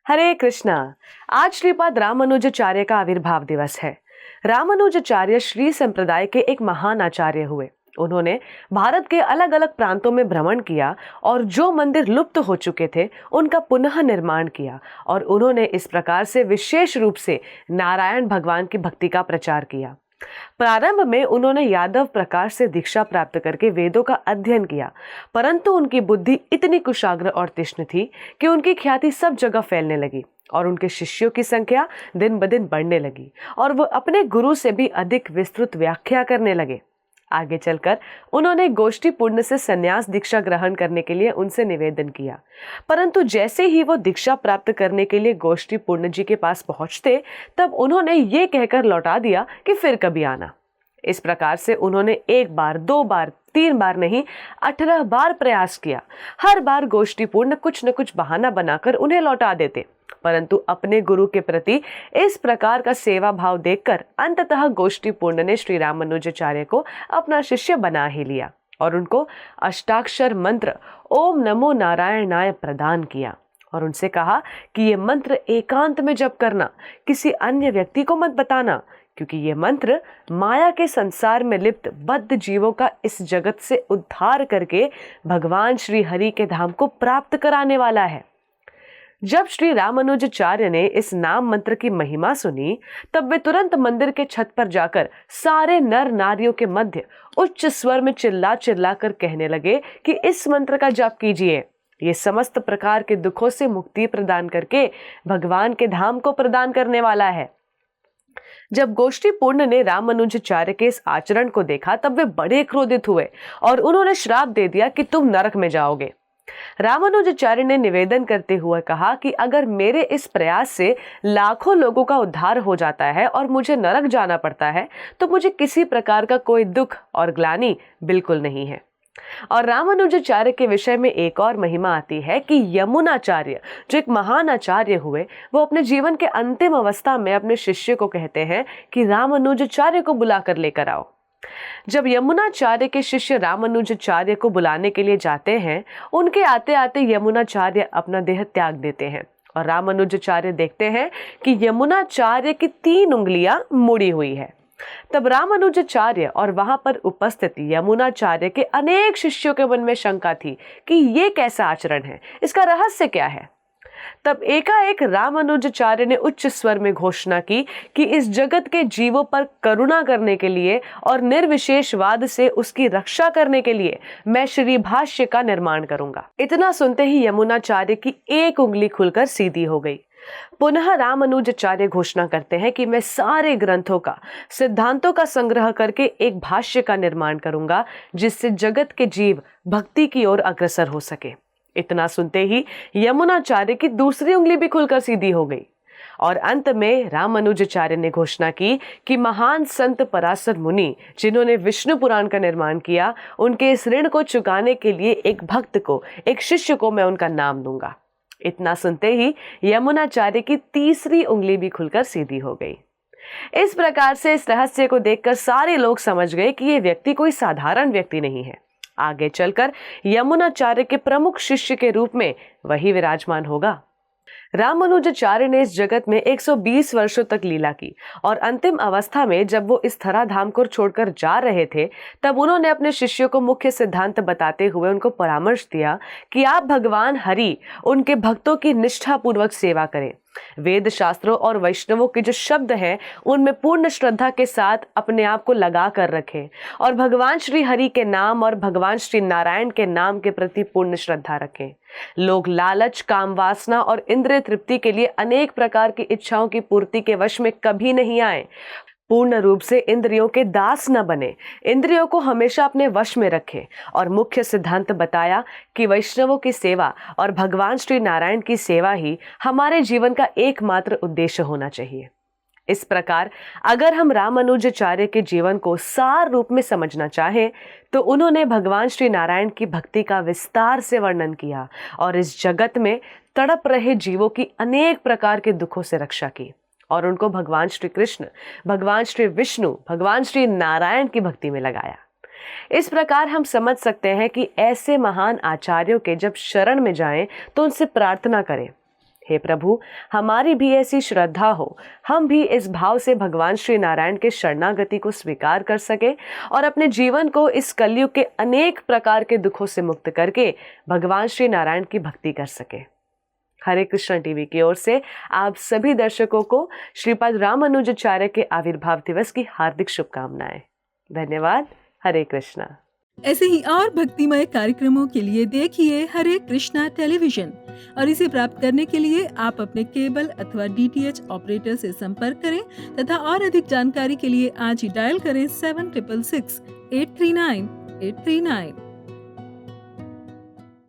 हरे कृष्णा। आज श्रीपाद रामानुजाचार्य का आविर्भाव दिवस है। रामानुजाचार्य श्री संप्रदाय के एक महान आचार्य हुए। उन्होंने भारत के अलग अलग प्रांतों में भ्रमण किया और जो मंदिर लुप्त हो चुके थे उनका पुनः निर्माण किया और उन्होंने इस प्रकार से विशेष रूप से नारायण भगवान की भक्ति का प्रचार किया। प्रारंभ में उन्होंने यादव प्रकाश से दीक्षा प्राप्त करके वेदों का अध्ययन किया, परंतु उनकी बुद्धि इतनी कुशाग्र और तीक्ष्ण थी कि उनकी ख्याति सब जगह फैलने लगी और उनके शिष्यों की संख्या दिन ब दिन बढ़ने लगी और वो अपने गुरु से भी अधिक विस्तृत व्याख्या करने लगे। आगे चलकर उन्होंने गोष्ठी पूर्ण से संन्यास दीक्षा ग्रहण करने के लिए उनसे निवेदन किया, परंतु जैसे ही वो दीक्षा प्राप्त करने के लिए गोष्ठी पूर्ण जी के पास पहुंचते तब उन्होंने ये कहकर लौटा दिया कि फिर कभी आना। इस प्रकार से उन्होंने एक बार, दो बार, तीन बार नहीं 18 बार प्रयास किया। हर बार गोष्ठी पूर्ण कुछ न कुछ बहाना बनाकर उन्हें लौटा देते, परंतु अपने गुरु के प्रति इस प्रकार का सेवा भाव देखकर अंततः गोष्ठी पूर्ण ने श्री रामानुजाचार्य को अपना शिष्य बना ही लिया और उनको अष्टाक्षर मंत्र ओम नमो नारायणाय प्रदान किया और उनसे कहा कि ये मंत्र एकांत में जप करना, किसी अन्य व्यक्ति को मत बताना, क्योंकि ये मंत्र माया के संसार में लिप्त बद्ध जीवों का इस जगत से उद्धार करके भगवान श्री हरि के धाम को प्राप्त कराने वाला है। जब श्री रामानुजाचार्य ने इस नाम मंत्र की महिमा सुनी तब वे तुरंत मंदिर के छत पर जाकर सारे नर नारियों के मध्य उच्च स्वर में चिल्ला चिल्ला कर कहने लगे कि इस मंत्र का जप कीजिए, ये समस्त प्रकार के दुखों से मुक्ति प्रदान करके भगवान के धाम को प्रदान करने वाला है। जब गोष्ठी पूर्ण ने रामानुजाचार्य के इस आचरण को देखा तब वे बड़े क्रोधित हुए और उन्होंने श्राप दे दिया कि तुम नरक में जाओगे। रामानुजाचार्य ने निवेदन करते हुए कहा कि अगर मेरे इस प्रयास से लाखों लोगों का उद्धार हो जाता है और मुझे नरक जाना पड़ता है तो मुझे किसी प्रकार का कोई दुख और ग्लानि बिल्कुल नहीं है। और रामानुजाचार्य के विषय में एक और महिमा आती है कि यमुनाचार्य जो एक महान आचार्य हुए, वो अपने जीवन के अंतिम अवस्था में अपने शिष्य को कहते हैं कि रामानुजाचार्य को बुलाकर लेकर आओ। जब यमुनाचार्य के शिष्य रामानुजाचार्य को बुलाने के लिए जाते हैं, उनके आते आते यमुनाचार्य अपना देह त्याग देते हैं और रामानुजाचार्य देखते हैं कि यमुनाचार्य की 3 उंगलियां मुड़ी हुई है। तब रामानुजाचार्य और वहां पर उपस्थित यमुनाचार्य के अनेक शिष्यों के मन में शंका थी कि ये कैसा आचरण है, इसका रहस्य क्या है। तब एकाएक रामानुजाचार्य ने उच्च स्वर में घोषणा की कि इस जगत के जीवों पर करुणा करने के लिए और निर्विशेषवाद से उसकी रक्षा करने के लिए मैं श्री भाष्य का निर्माण करूंगा। इतना सुनते ही यमुनाचार्य की एक उंगली खुलकर सीधी हो गई। पुनः रामानुजाचार्य घोषणा करते हैं कि मैं सारे ग्रंथों का, सिद्धांतों का संग्रह करके एक भाष्य का निर्माण करूंगा जिससे जगत के जीव भक्ति की ओर अग्रसर हो सके। इतना सुनते ही यमुनाचार्य की दूसरी उंगली भी खुलकर सीधी हो गई और अंत में रामानुजाचार्य ने घोषणा की कि महान संत पराशर मुनि जिन्होंने विष्णु पुराण का निर्माण किया, उनके इस ऋण को चुकाने के लिए एक भक्त को, एक शिष्य को मैं उनका नाम दूंगा। इतना सुनते ही यमुनाचार्य की तीसरी उंगली भी खुलकर सीधी हो गई। इस प्रकार से इस रहस्य को देखकर सारे लोग समझ गए कि यह व्यक्ति कोई साधारण व्यक्ति नहीं है। आगे चलकर यमुनाचार्य के प्रमुख शिष्य के रूप में वही विराजमान होगा। रामानुजाचार्य ने इस जगत में 120 वर्षों तक लीला की और अंतिम अवस्था में जब वो इस धरा धाम को छोड़कर जा रहे थे तब उन्होंने अपने शिष्यों को मुख्य सिद्धांत बताते हुए उनको परामर्श दिया कि आप भगवान हरि, उनके भक्तों की निष्ठापूर्वक सेवा करें। वेद शास्त्रों और वैष्णवों के जो शब्द हैं उनमें पूर्ण श्रद्धा के साथ अपने आप को लगा कर रखें और भगवान श्री हरि के नाम और भगवान श्री नारायण के नाम के प्रति पूर्ण श्रद्धा रखें। लोग लालच, काम वासना और इंद्रिय तृप्ति के लिए अनेक प्रकार की इच्छाओं की पूर्ति के वश में कभी नहीं आए। पूर्ण रूप से इंद्रियों के दास न बने, इंद्रियों को हमेशा अपने वश में रखें और मुख्य सिद्धांत बताया कि वैष्णवों की सेवा और भगवान श्री नारायण की सेवा ही हमारे जीवन का एकमात्र उद्देश्य होना चाहिए। इस प्रकार अगर हम रामानुजाचार्य के जीवन को सार रूप में समझना चाहें तो उन्होंने भगवान श्री नारायण की भक्ति का विस्तार से वर्णन किया और इस जगत में तड़प रहे जीवों की अनेक प्रकार के दुखों से रक्षा की और उनको भगवान श्री कृष्ण, भगवान श्री विष्णु, भगवान श्री नारायण की भक्ति में लगाया। इस प्रकार हम समझ सकते हैं कि ऐसे महान आचार्यों के जब शरण में जाएं तो उनसे प्रार्थना करें, हे प्रभु, हमारी भी ऐसी श्रद्धा हो, हम भी इस भाव से भगवान श्री नारायण के शरणागति को स्वीकार कर सके और अपने जीवन को इस कलयुग के अनेक प्रकार के दुखों से मुक्त करके भगवान श्री नारायण की भक्ति कर सके। हरे कृष्ण टीवी की ओर से आप सभी दर्शकों को श्रीपाद रामानुजाचार्य के आविर्भाव दिवस की हार्दिक शुभकामनाएं। धन्यवाद। हरे कृष्णा। ऐसे ही और भक्तिमय कार्यक्रमों के लिए देखिए हरे कृष्णा टेलीविजन और इसे प्राप्त करने के लिए आप अपने केबल अथवा DTH ऑपरेटर से संपर्क करें तथा और अधिक जानकारी के लिए आज ही डायल करें 7666 839 839।